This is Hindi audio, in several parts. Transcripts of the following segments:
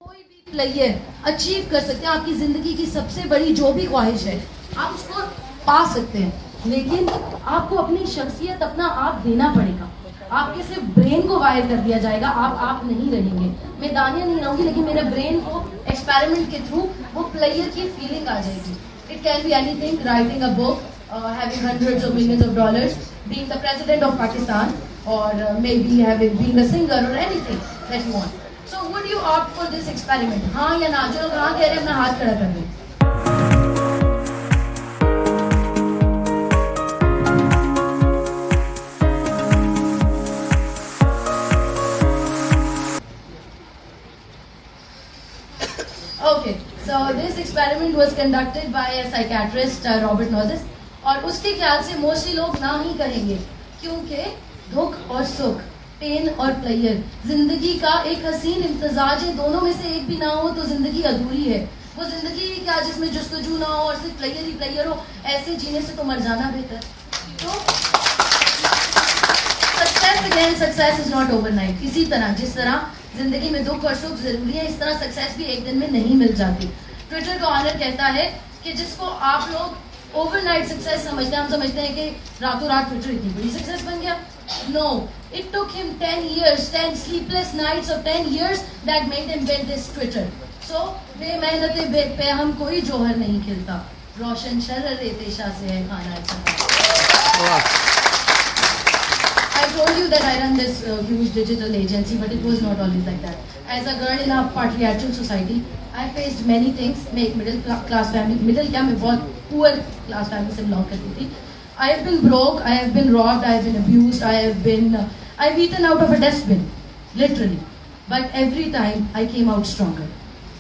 कोई भी प्लेयर अचीव कर सकते हैं, आपकी जिंदगी की सबसे बड़ी जो भी ख्वाहिश है आप उसको पा सकते हैं, लेकिन आपको अपनी शख्सियत अपना आप देना पड़ेगा। आपके सिर्फ ब्रेन को वायर कर दिया जाएगा, आप नहीं रहेंगे। मैं दानिया नहीं रहूंगी, लेकिन मेरे ब्रेन को एक्सपेरिमेंट के थ्रू वो प्लेयर की फीलिंग आ जाएगी। It can be anything, writing a book, having hundreds of millions of dollars, being the president of Pakistan, or maybe being a singer or anything that you want. So would you opt for this experiment? हाँ या ना? जो लोग हाँ कह रहे हैं अपना हाथ खड़ा कर दें। Okay, so this experiment was conducted by a psychiatrist, Robert Noyes, और उसके ख्याल से मोस्टली लोग ना ही कहेंगे, क्योंकि दुख और सुख, पेन और प्लेयर जिंदगी का एक हसीन इम्तजाज है। दोनों में से एक भी ना हो तो जिंदगी अधूरी है। वो जिंदगी क्या जिसमें जस्तजू ना हो और सिर्फ प्लेयर ही प्लेयर हो, ऐसे जीने से तो मर जाना बेहतर। तो सक्सेस इज नॉट ओवरनाइट। इसी तरह जिस तरह जिंदगी में दुख और सुख जरूरी है, इस तरह सक्सेस भी एक दिन में नहीं मिल जाती। ट्विटर का ऑनर कहता है कि जिसको आप लोग ओवरनाइट सक्सेस समझते हैं, हम समझते हैं कि रातों रात ट्विटर इतनी बड़ी सक्सेस बन गया। No, it took him 10 years, 10 sleepless nights of 10 years that made him build this Twitter. So बेमेहनत पे हम कोई जोहर नहीं खिलता, रोशन शर्र पेशा से है खाना अच्छा। I told you that I run this huge digital agency, but it was not always like that. As a girl in a patriarchal society, I faced many things. मैं एक middle class family, middle क्या मैं बहुत poor class family से belong करती थी। I have been broke, I have been robbed, I have been abused, I've eaten out of a dustbin, literally. But every time I came out stronger.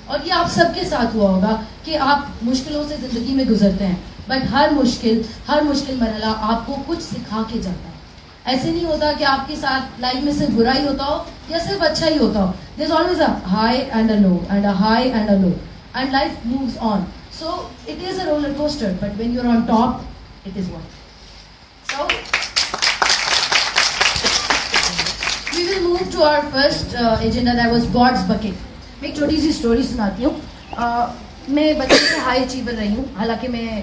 और ये आप सबके साथ हुआ होगा कि आप मुश्किलों से जिंदगी में गुजरते हैं, बट हर मुश्किल मरहला आपको कुछ सिखा के जाता है। ऐसे नहीं होता कि आपके साथ लाइफ में सिर्फ बुरा ही होता हो या सिर्फ अच्छा ही होता हो। There is always a high and a low and a high and a low, and life moves on. So it is a roller coaster, but when you are on top it is one. So we will move to our first agenda, that was God's bucket. मैं एक छोटी सी स्टोरी सुनाती हूँ। मैं बचपन से हाई अचीवर रही हूँ, हालांकि मैं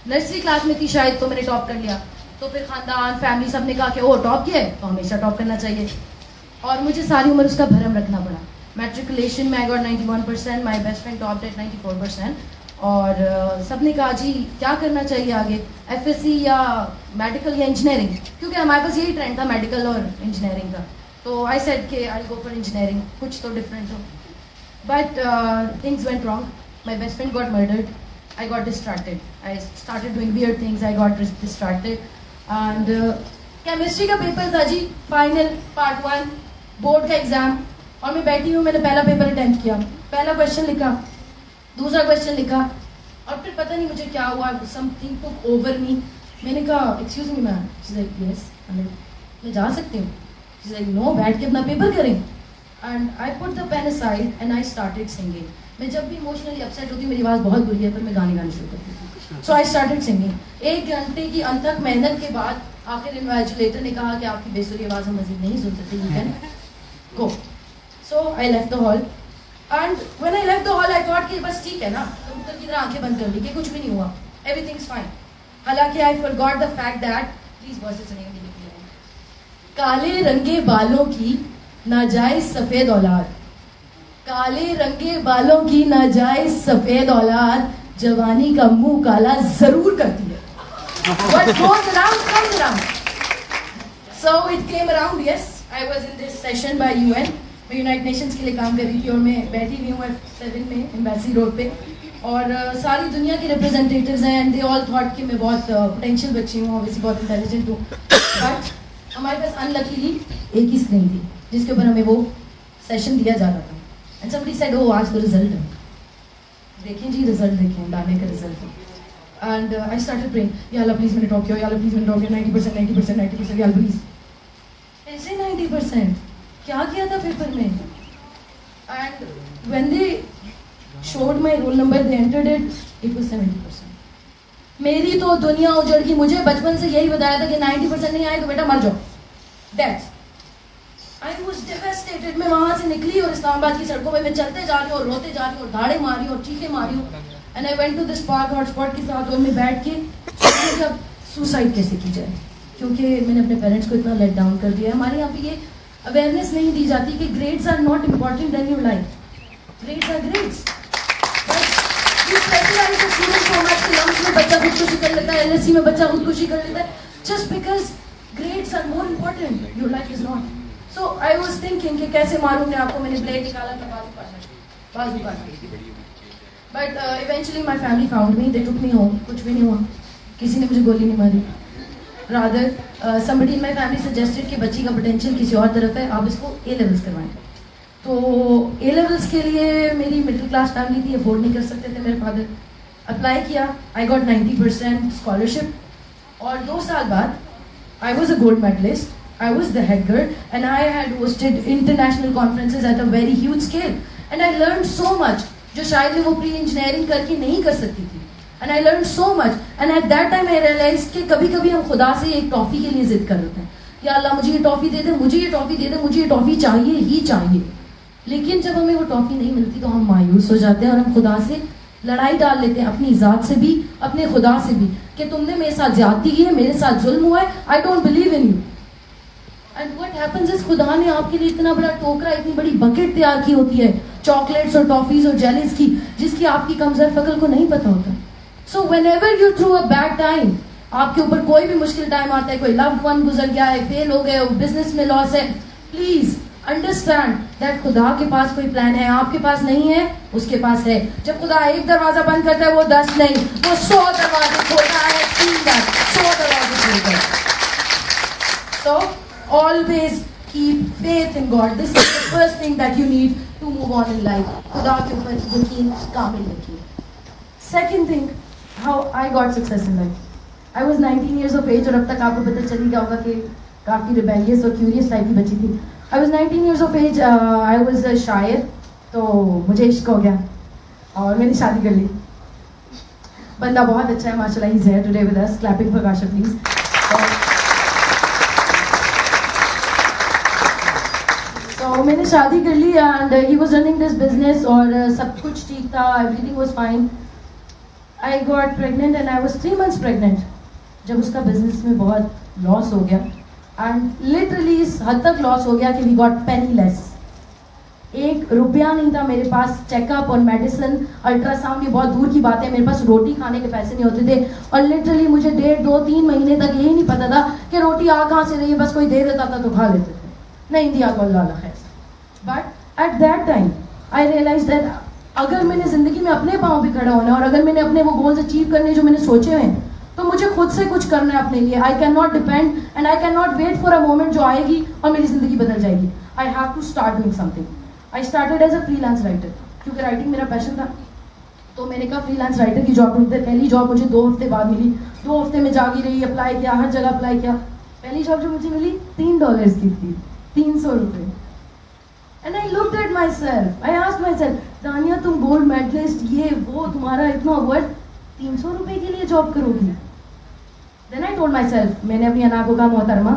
नर्सरी क्लास में थी शायद, तो मैंने टॉप कर लिया। तो फिर खानदान फैमिली सब ने कहा कि ओ टॉप किया है तो हमेशा टॉप करना चाहिए, और मुझे सारी उम्र उसका भरम रखना पड़ा। मैट्रिकुलेशन में I got 91%, my best friend top at 94%, और सब ने कहा जी क्या करना चाहिए आगे, एफएससी या मेडिकल या इंजीनियरिंग, क्योंकि हमारे पास यही ट्रेंड था मेडिकल और इंजीनियरिंग का। तो आई सेड कि आई गो फॉर इंजीनियरिंग, कुछ तो डिफरेंट हो। But things went wrong, my best friend got murdered, I got distracted. I started doing weird things. I got distracted. And chemistry का पेपर था जी, फाइनल पार्ट 1 बोर्ड का एग्जाम, और मैं बैठी हूँ। मैंने पहला पेपर अटेम्प्ट किया, पहला क्वेश्चन लिखा, दूसरा क्वेश्चन लिखा, और फिर पता नहीं मुझे क्या हुआ, समथिंग टुक ओवर मी। मैंने कहा excuse me ma'am, she is like yes, मैं जा सकती हूँ? शी इज लाइक नो, बैठ के अपना पेपर करें। And I put the pen aside and I started singing. मैं जब भी इमोशनली अपसेट होती हूँ, मेरी आवाज़ बहुत बुरी है, पर मैं गाने गाने शुरू करती हूँ। सो आई स्टार्टेड सिंगिंग। 1 घंटे की अनथक मेहनत के बाद आखिर इन्वाइजुलेटर ने कहा कि आपकी बेसुरी आवाज़ हम मजीद नहीं सुन सकते, you can go. So I left the hall, and when I left the hall I thought कि बस ठीक है ना, कबूतर की तरह आंखें बंद कर ली कि कुछ भी नहीं हुआ, एवरीथिंग इज फाइन। हालांकि I forgot the fact that, please verses सुनिए, काले रंगे बालों की नाजायज सफेद औलाद, काले रंगे बालों की नाजायज सफेद औलाद जवानी का मुंह काला जरूर करती है। What goes around comes around. So it came around. Yes, I was in this session by UN. मैं यूनाइटेड नेशंस के लिए काम कर रही थी, और मैं बैठी हुई हूँ F7 में एम्बेसी रोड पे, और सारी दुनिया के रिप्रेजेंटेटिव्स हैं, एंड दे ऑल थॉट कि मैं बहुत पोटेंशियल बच्ची हूँ, ऑब्वियसली बहुत इंटेलिजेंट हूँ। बट हमारे पास अनलकीली एक ही स्क्रीन थी जिसके ऊपर हमें वो सेशन दिया जा रहा था। एंड समबडी सेड ओ आज द रिजल्ट है, देखें जी रिजल्ट, देखें दाने का result. And I started praying, या अल्लाह प्लीज मैंने टॉप किया, या अल्लाह प्लीज मैंने टॉप किया, 90%, 90%, 90%, या अल्लाह प्लीज। ऐसे 90% क्या किया था पेपर में? And when they showed my roll number, they entered it, it was 70%। मेरी तो दुनिया उजड़ गई। मुझे बचपन से यही बताया था कि 90% नहीं आए तो बेटा मर जाओ, that's. I was devastated. Frustrated, मैं वहाँ से निकली और इस्लामाबाद की सड़कों पे मैं चलते जा रही हूँ और रोते जा रही हूँ और धाड़े मारी और चीखे मारी हूँ। And I went to this park hotspot के साथ और मैं बैठ के जब सुसाइड कैसे की जाए, क्योंकि मैंने अपने पेरेंट्स को इतना लेट डाउन कर दिया है। हमारे यहाँ पे ये अवेयरनेस नहीं दी जाती कि grades are not important in your life, grades are grades, but you specialize the student so much कि लम्स में बच्चा खुदकुशी कर लेता है, एलएससी में बच्चा खुदकुशी कर लेता है, just because grades are more important, your life is not. So I was thinking कि कैसे मारूं मैं आपको, मैंने ब्लेड निकाला था बाजू काटा, but eventually my family found me, they took me home, कुछ भी नहीं हुआ, किसी ने मुझे गोली नहीं मारी। rather somebody in my family suggested कि बच्ची का potential किसी और तरफ है, आप इसको A levels करवाएं। तो A levels के लिए मेरी मिडिल क्लास फैमिली थी, अफोर्ड नहीं कर सकते थे मेरे फादर। अप्लाई किया, I got 90% scholarship, और 2 साल बाद I was a gold medalist, I was the head girl, and I had hosted international conferences at a very huge scale. And I learned so much, जो शायद मैं वो प्री इंजीनियरिंग करके नहीं कर सकती थी। And I learned so much. And at that time I realized कि कभी-कभी हम खुदा से एक टॉफ़ी के लिए जिद कर लेते हैं, या अल्लाह मुझे ये टॉफ़ी दे दे, मुझे ये टॉफ़ी दे दे, मुझे ये टॉफ़ी चाहिए ही चाहिए। लेकिन जब हमें वो टॉफ़ी नहीं मिलती तो हम मायूस हो जाते हैं और हम खुदा से लड़ाई डाल लेते हैं, अपनी ज़ात से भी, अपने खुदा से भी, कि तुमने मेरे साथ ज्यादती की है, मेरे साथ जुल्म हुआ है, I don't believe in you. And what happens is, खुदा ने आपके लिए इतना बड़ा टोकरा, इतनी बड़ी बकेट तैयार की होती है चॉकलेट्स और टॉफीज और जेलीज की, जिसकी आपकी कमजोर फकल को नहीं पता होता। So whenever you through a bad time, आपके ऊपर कोई भी मुश्किल टाइम आता है, कोई लव्ड वन गुजर गया है, फेल हो गए हो, बिजनेस में लॉस है, प्लीज अंडरस्टैंड दैट खुदा के पास कोई प्लान है, आपके पास नहीं है, उसके पास है। जब खुदा एक दरवाजा बंद करता है वो 10 नहीं, वो 100 दरवाजे खोलता है, 100 दरवाजे खोलता है। So always keep faith in God. This is the first thing that you need to move on in life. खुदा के ऊपर यकीन कामिल रखिए। Second thing, how I got success in life. I was 19 years of age, और अब तक आपको पता चल ही गया होगा कि काफ़ी रिबेलियस और क्यूरियस टाइप की बच्ची थी। I was 19 years of age, I was a शायर, तो मुझे इश्क हो गया और मैंने शादी कर ली। बंदा बहुत अच्छा है माशाल्लाह, he's here today with us, clapping for Kasha please। तो मैंने शादी कर ली and he was running this business और सब कुछ ठीक था, everything was fine। I got pregnant and I was 3 months pregnant जब उसका बिजनेस में बहुत लॉस हो गया, एंड लिटरली इस हद तक लॉस हो गया कि वी गॉट पेनीलेस। 1 रुपया नहीं था मेरे पास, चेकअप और मेडिसिन, अल्ट्रासाउंड, ये बहुत दूर की बात है, मेरे पास रोटी खाने के पैसे नहीं होते थे, और लिटरली मुझे 1.5, 2, 3 महीने तक यही नहीं पता था कि रोटी आ कहाँ से रही है, बस कोई दे देता था तो खा लेते थे, नहीं दिया तो अल्लाह खैर। But at that time I realize that अगर मैंने ज़िंदगी में अपने पाँव पे खड़ा होना, और अगर मैंने अपने वो गोल्स अचीव करने जो मैंने सोचे हुए हैं, तो मुझे खुद से कुछ करना है अपने लिए। I can not depend and I can not wait for a moment जो आएगी और मेरी जिंदगी बदल जाएगी। I have to start doing something. I started as a freelance writer, क्योंकि राइटिंग मेरा पैशन था, तो मैंने कहा फ्रीलांस राइटर की जॉब ढूंढते। पहली जॉब मुझे 2 हफ्ते बाद मिली, 2 हफ्ते में जागी रही, अप्लाई किया, हर जगह अप्लाई किया। पहली जॉब जो मुझे मिली $3 की थी, 300 रुपये। And I looked at my self, I asked my self, दानिया तुम गोल्ड मेडलिस्ट, ये वो, तुम्हारा इतना वर्थ, 300 रुपये के लिए जॉब करोगी? Then I told myself, मैंने अपनी अना को कहा मोहतरमा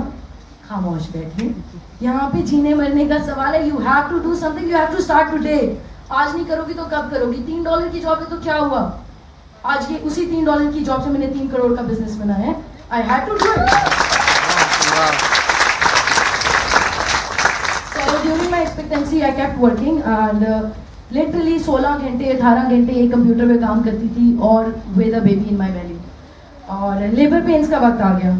खामोश बैठिए, यहाँ पे जीने मरने का सवाल है, you have to do something, you have to start today. आज नहीं करोगी तो कब करोगी? $3 की जॉब है तो क्या हुआ, आज ये उसी $3 की जॉब से मैंने 3 करोड़ का बिजनेस बनाया है। I had to do it. So during my expectancy I kept working and literally 16 घंटे 18 घंटे एक कंप्यूटर पे काम करती थी, और with a baby in my belly। और लेबर पेन्स का वक्त आ गया।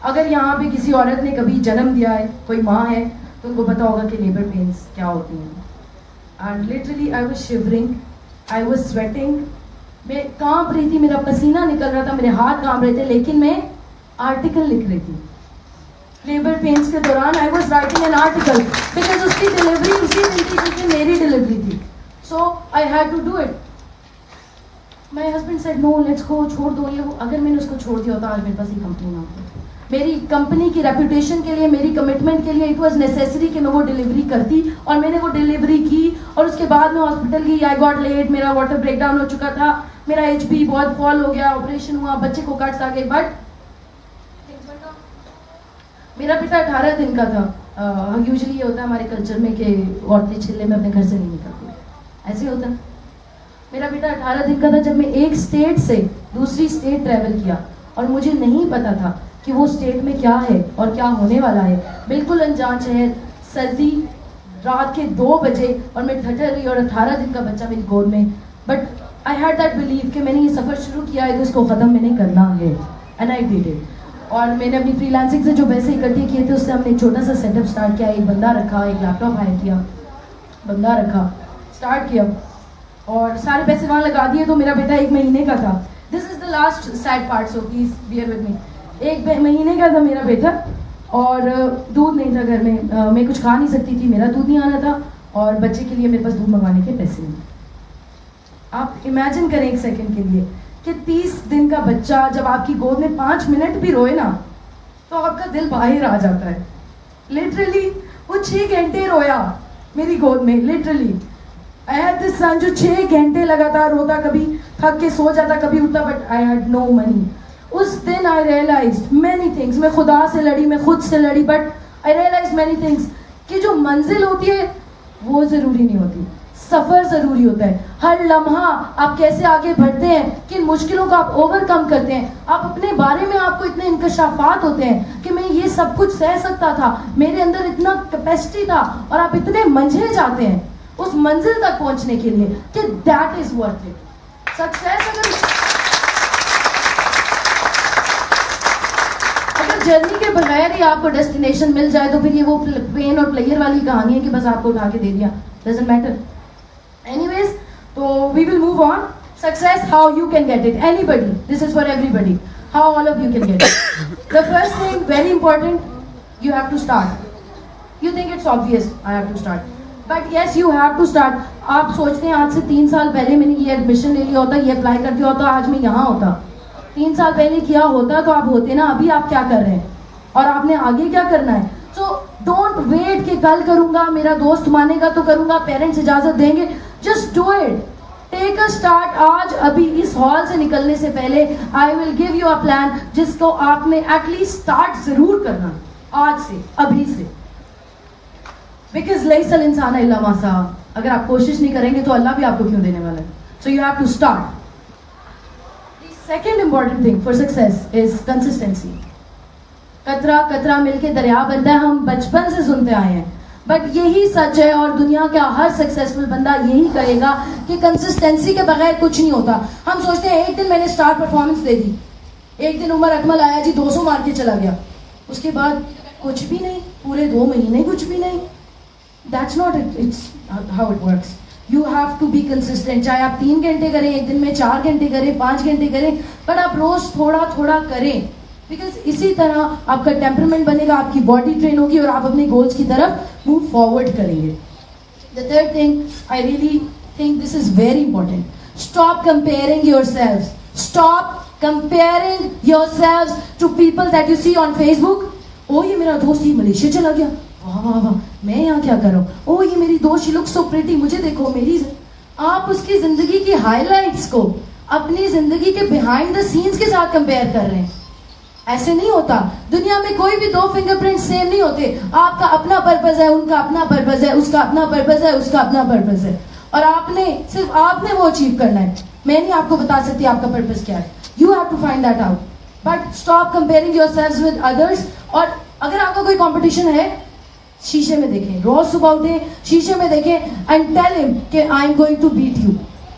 अगर यहाँ पे किसी औरत ने कभी जन्म दिया है, कोई माँ है, तो उनको पता होगा कि लेबर पेन्स क्या होती हैं। And literally I was shivering, I was sweating, मैं कांप रही थी, मेरा पसीना निकल रहा था, मेरे हाथ कांप रहे थे, लेकिन मैं आर्टिकल लिख रही थी। लेबर पेन्स के दौरान I was writing an article, because उसकी डिलीवरी उसी दिन थी जिसमें मेरी डिलीवरी थी। So I had to do it. My husband said no let's go, छोड़ दो ये वो। अगर मैंने उसको छोड़ दिया होता आज मेरे पास ये कंपनी ना होती। मेरी कंपनी की रेपुटेशन के लिए, मेरी कमिटमेंट के लिए इट वाज नेसेसरी कि मैं वो डिलीवरी करती, और मैंने वो डिलीवरी की। और उसके बाद मैं हॉस्पिटल गई, आई गॉट लेट, मेरा वाटर ब्रेकडाउन हो चुका था, मेरा HP बहुत फॉल हो गया, ऑपरेशन हुआ, बच्चे को कट्स आ गए। बट मेरा बेटा 18 दिन का था यूजुअली ये होता है हमारे कल्चर में कि औरतें चिल्ले में अपने घर से नहीं निकलती, ऐसे होता है। मेरा बेटा 18 दिन का था जब मैं एक स्टेट से दूसरी स्टेट ट्रैवल किया और मुझे नहीं पता था कि वो स्टेट में क्या है और क्या होने वाला है। बिल्कुल अनजान शहर, सर्दी, रात के 2 बजे और मैं ठठर रही और 18 दिन का बच्चा मेरी गोद में। But I had that believe कि मैंने ये सफ़र शुरू किया है तो इसको ख़त्म मैंने करना है, एंड आई डिड इट। और मैंने अपनी फ्रीलांसिंग से जो पैसे इकट्ठे किए थे उससे हमने एक छोटा सा सेटअप स्टार्ट किया, एक बंदा रखा, एक लैपटॉप हायर किया, बंदा रखा, स्टार्ट किया और सारे पैसे वहाँ लगा दिए। तो मेरा बेटा 1 महीने का था। This is the last sad part, so please bear with me. 1 महीने का था मेरा बेटा और दूध नहीं था घर में, मैं कुछ खा नहीं सकती थी, मेरा दूध नहीं आ रहा था और बच्चे के लिए मेरे पास दूध मंगाने के पैसे नहीं। आप इमेजिन करें एक सेकंड के लिए कि 30 दिन का बच्चा जब आपकी गोद में 5 मिनट भी रोए ना तो आपका दिल बाहर आ जाता है। लिटरली वो 6 घंटे रोया मेरी गोद में, लिटरली। आई हैड दिस सन जो 6 घंटे लगातार रोता, कभी थक के सो जाता, कभी उठता, but I had no money. उस दिन आई रियलाइज्ड मैनी थिंग्स। मैं खुदा से लड़ी, मैं खुद से लड़ी, but I realize many things कि जो मंजिल होती है वो ज़रूरी नहीं होती, सफ़र ज़रूरी होता है। हर लम्हा आप कैसे आगे बढ़ते हैं, किन मुश्किलों को आप ओवरकम करते हैं। आप अपने बारे में आपको इतने इंकशाफात होते हैं कि मैं ये सब कुछ सह सकता था, मेरे अंदर इतना कैपेसिटी था, और आप इतने मंझे जाते हैं उस मंजिल तक पहुंचने के लिए कि that is worth it. Success अगर जर्नी के बगैर ही आपको डेस्टिनेशन मिल जाए तो फिर ये वो पेन और प्लेयर वाली कहानी है कि बस आपको उठा के दे दिया, डजंट मैटर। एनीवेज, तो we will move on. Success, how you can get it, anybody, this is for everybody, how all of you can get it. The first thing, very important, you have to start. You think it's obvious, I have to start, but yes you have to start. आप सोचते हैं आज से 3 साल पहले मैंने ये एडमिशन ले लिया होता, ये अप्लाई कर दिया होता, आज मैं यहाँ होता। 3 साल पहले किया होता तो आप होते ना। अभी आप क्या कर रहे हैं और आपने आगे क्या करना है। सो डोंट वेट कि कल करूंगा, मेरा दोस्त मानेगा तो करूंगा, पेरेंट्स इजाजत देंगे। Just do it, take a start. आज अभी इस हॉल से निकलने से पहले I will give you a plan जिसको आपने एटलीस्ट स्टार्ट जरूर करना आज से, अभी से। बिकॉज लैसल इंसान इल्ला मा सआ, अगर आप कोशिश नहीं करेंगे तो अल्लाह भी आपको क्यों देने वाला है। So you have to start. Second important thing for success is consistency. कतरा कतरा मिलके दरिया बनता है, हम बचपन से सुनते आए हैं, बट यही सच है और दुनिया का हर सक्सेसफुल बंदा यही कहेगा कि कंसिस्टेंसी के बगैर कुछ नहीं होता। हम सोचते हैं एक दिन मैंने स्टार परफॉर्मेंस दे दी, एक दिन उमर अकमल आया जी 200 मार के चला गया, उसके बाद कुछ भी नहीं, पूरे 2 महीने कुछ भी नहीं। That's not it. It's how it works. You have to be consistent. चाहे आप 3 घंटे करें एक दिन में, 4 घंटे करें, 5 घंटे करें, बट आप रोज थोड़ा थोड़ा करें। बिकॉज इसी तरह आपका टेम्परमेंट बनेगा, आपकी बॉडी ट्रेन होगी और आप अपने गोल्स की तरफ मूव फॉरवर्ड करेंगे। The third thing, I really think this is very important, stop comparing yourself. Stop comparing yourself to people that you see on Facebook. ओ ये मेरा दोस्त ही मलेशिया चला गया, वाह वाह वाह, मैं यहाँ क्या कर रहा हूँ। ओ ये मेरी दोस्त, शी लुक्स सो प्रिटी, मुझे देखो मेरी। आप उसकी जिंदगी की हाइलाइट्स को अपनी जिंदगी के बिहाइंड द सीन्स के साथ कंपेयर कर रहे हैं। ऐसे नहीं होता। दुनिया में कोई भी 2 फिंगरप्रिंट सेम नहीं होते। आपका अपना पर्पस है, उनका अपना पर्पस है, उसका अपना पर्पस है, उसका अपना पर्पस है, और आपने सिर्फ आपने वो अचीव करना है। मैं नहीं आपको बता सकती आपका पर्पस क्या है, you have to find that out. But stop comparing yourselves with others. और अगर आपका कोई कंपटीशन है, शीशे में देखें, रोज सुबह उठे, शीशे में देखें एंड टेल हिम कि I am going to beat you.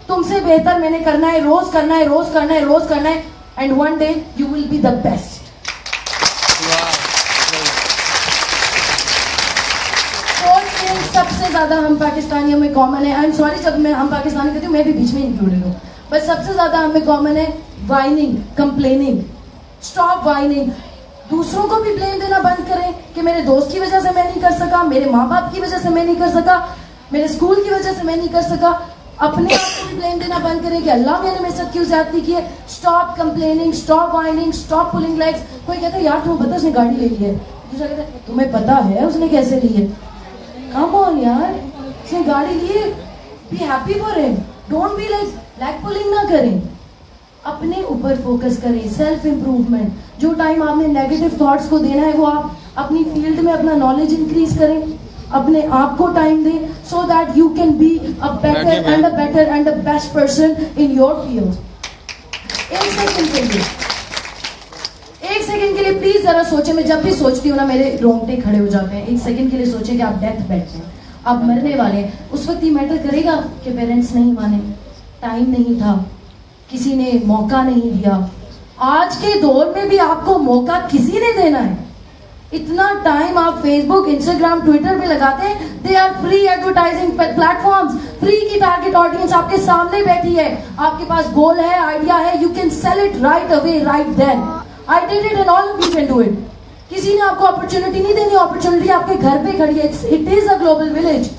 तुमसे बेहतर मैंने करना है, रोज करना है, रोज करना है, रोज करना है, and one day you will be the best. सबसे ज्यादा हम पाकिस्तानियों में कॉमन है, आई एम सॉरी जब मैं हम पाकिस्तानी कहती हूँ, मैं भी बीच में इंक्लूडेड हूँ, बट सबसे ज्यादा हमें कॉमन है वाइनिंग, कंप्लेनिंग। Stop whining. दूसरों को भी ब्लेम देना बंद करें कि मेरे दोस्त की वजह से मैं नहीं कर सका, मेरे माँ बाप की वजह से मैं नहीं कर सका, मेरे स्कूल की वजह से मैं नहीं कर सका। अपने आप को भी ब्लेम देना बंद करें कि अल्लाह मैंने मेरे साथ क्यों ज्यादती की है। Stop complaining, stop whining, stop pulling legs. कोई कहता है यार तुम्हें पता उसने गाड़ी ले ली है, दूसरा कहता है तुम्हें पता है उसने कैसे ली है। कम ऑन यार, उसने गाड़ी ली है, be happy for him, don't be like leg pulling ना करें। अपने ऊपर फोकस करें, सेल्फ इम्प्रूवमेंट। जो टाइम आपने नेगेटिव थॉट्स को देना है वो आप अपनी फील्ड में अपना नॉलेज इंक्रीज करें, अपने आप को टाइम दें, so that you can be a better and a best person in your field. एक सेकंड के लिए प्लीज जरा सोचें। मैं जब भी सोचती हूँ ना मेरे रोंगटे खड़े हो जाते हैं। एक सेकंड के लिए सोचें कि आप डेथ बेड हैं, आप मरने वाले हैं। उस वक्त ये मैटर करेगा कि पेरेंट्स नहीं माने, टाइम नहीं था, किसी ने मौका नहीं दिया। आज के दौर में भी आपको मौका किसी ने देना है। इतना टाइम आप फेसबुक, इंस्टाग्राम, ट्विटर पे लगाते हैं। They are free advertising platforms, free की टारगेट ऑडियंस आपके सामने बैठी है। आपके पास गोल है, आइडिया है, you can sell it right away, right then. I did it and all of you can do it. किसी ने आपको अपॉर्चुनिटी नहीं देनी, अपॉर्चुनिटी आपके घर पे खड़ी है। It is a global village.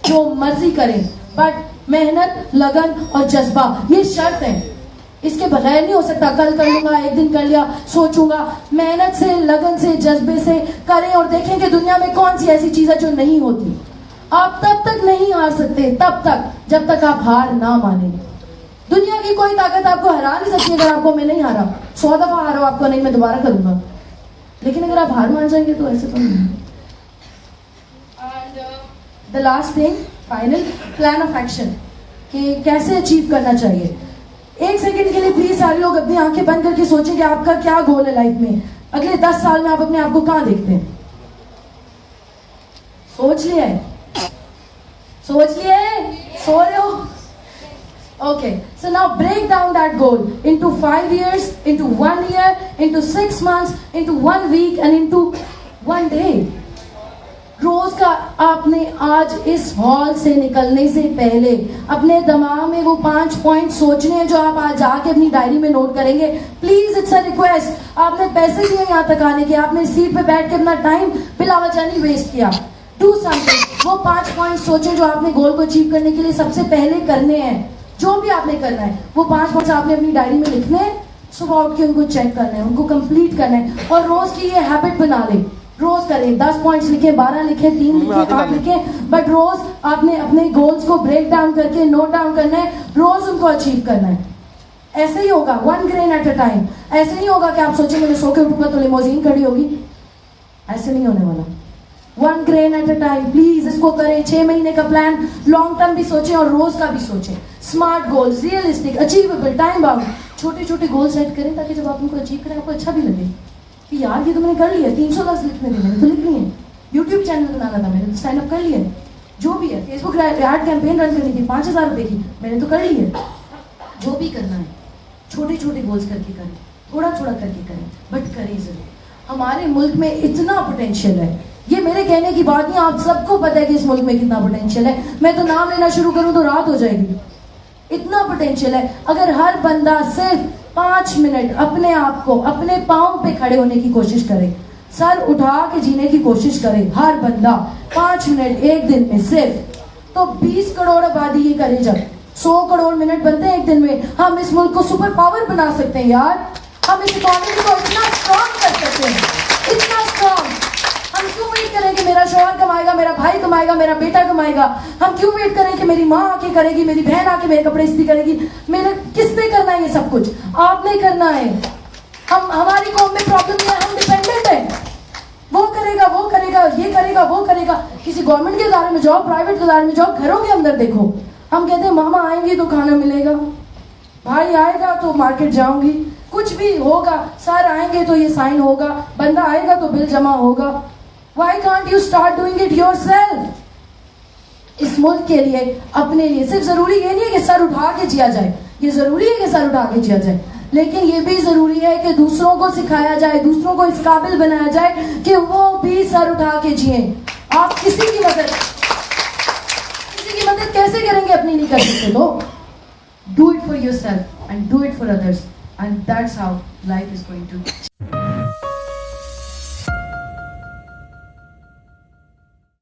जो मर्जी करें, बट मेहनत, लगन और जज्बा ये शर्त है। इसके बगैर नहीं हो सकता। कल कर लूंगा, एक दिन कर लिया, सोचूंगा। मेहनत से, लगन से, जज्बे से करें और देखें कि दुनिया में कौन सी ऐसी चीज है जो नहीं होती। आप तब तक नहीं हार सकते, तब तक जब तक आप हार ना माने। दुनिया की कोई ताकत आपको हरा नहीं सकती। अगर आपको मैं नहीं हारा, 100 दफा हारो आपको नहीं, मैं दोबारा करूंगा। लेकिन अगर आप हार मान जाएंगे तो ऐसे तो नहीं। The last thing, final plan of action, कि कैसे अचीव करना चाहिए। एक सेकंड के लिए प्लीज सारे लोग अपनी आंखें बंद करके सोचें कि आपका क्या गोल है लाइफ में। अगले 10 साल में आप अपने आप को कहां देखते हैं? सोच लिया है? सोच लिया है? सो रहे हो? Okay, so now break down that goal into 5 years, into 1 year, into 6 months, into 1 week and into 1 day. रोज का आपने आज इस हॉल से निकलने से पहले अपने दिमाग में वो 5 पॉइंट सोचने हैं जो आप आज जाके अपनी डायरी में नोट करेंगे। Please, it's a request. आपने पैसे दिए यहाँ तक आने के, आपने सीट पे बैठ के अपना टाइम बिला वजह नहीं वेस्ट किया। Do something. वो 5 पॉइंट सोचें जो आपने गोल को अचीव करने के लिए सबसे पहले करने हैं। जो भी आपने करना है वो 5 पॉइंट्स आपने अपनी डायरी में लिखने हैं। सुबह उठ के उनको चेक करना है, उनको कंप्लीट करना है और रोज की ये हैबिट बना ले। रोज करें, 10 पॉइंट्स लिखे, 12 लिखे, 3 लिखे, 8 लिखे, बट रोज आपने अपने गोल्स को ब्रेक डाउन करके नोट डाउन करना है, रोज उनको अचीव करना है। ऐसे ही होगा, 1 grain at a time। ऐसे नहीं होगा कि आप सोचेंगे मैं सो के उठूंगा तो लिमोजीन खड़ी होगी। ऐसे नहीं होने वाला। 1 grain at a time। Please इसको करें। 6 महीने का प्लान, लॉन्ग टर्म भी सोचें और रोज का भी सोचें। Smart goals, realistic, achievable, time bound. छोटे छोटे गोल सेट करें ताकि जब आप उनको अचीव करें आपको अच्छा भी लगे कि यार ये तो मैंने कर लिया। 310 लिखने थे, मैंने तो लिख लिए। यूट्यूब चैनल बनाना था, मैंने तो साइन अप कर लिया। जो भी है, फेसबुक एड कैंपेन रन करनी थी 5000 रुपए की, मैंने तो कर लिया। जो भी करना है छोटे छोटे गोल्स करके करें, थोड़ा थोड़ा करके करें, बट करें जरूर। हमारे मुल्क में इतना पोटेंशियल है, ये मेरे कहने की बात नहीं, आप सबको पता है कि इस मुल्क में कितना पोटेंशियल है। मैं तो नाम लेना शुरू करूं तो रात हो जाएगी। इतना पोटेंशियल है। अगर हर बंदा सिर्फ 5 मिनट अपने आप को अपने पाँव पे खड़े होने की कोशिश करे, सर उठा के जीने की कोशिश करे, हर बंदा 5 मिनट एक दिन में सिर्फ, तो 20 करोड़ आबादी ये करे। जब 100 करोड़ मिनट बनते हैं एक दिन में, हम इस मुल्क को सुपर पावर बना सकते हैं यार। हम इस इकोनॉमी को इतना स्ट्रॉन्ग कर सकते हैं, इतना स्ट्रॉन्ग। हम क्यों वेट करें कि मेरा शौहर कमाएगा, मेरा भाई कमाएगा, मेरा बेटा कमाएगा? हम क्यों वेट करें कि मेरी माँ आके करेगी, मेरी बहन आके मेरे कपड़े इस्त्री करेगी? मेरे किसने करना है ये सब कुछ? आपने करना है। हम, हमारी कौम में प्रॉब्लम है, हम डिपेंडेंट है। वो करेगा, वो करेगा, ये करेगा, वो करेगा। किसी गवर्नमेंट के इदारे में जाओ, प्राइवेट इदारे में जाओ, घरों के अंदर देखो, हम कहते हैं मामा आएंगी तो खाना मिलेगा, भाई आएगा तो मार्केट जाऊंगी, कुछ भी होगा, सर आएंगे तो ये साइन होगा, बंदा आएगा तो बिल जमा होगा। Why can't you start doing it yourself? इस मुल्क के लिए, अपने लिए। सिर्फ जरूरी ये नहीं है कि सर उठा के जिया जाए, ये जरूरी है कि सर उठा के जिया जाए, लेकिन ये भी जरूरी है कि दूसरों को सिखाया जाए, दूसरों को इस काबिल बनाया जाए कि वो भी सर उठा के जिए। आप किसी की मदद कैसे करेंगे अपनी नहीं कर सकते तो? Do it for yourself and do it for others, and that's how life is going to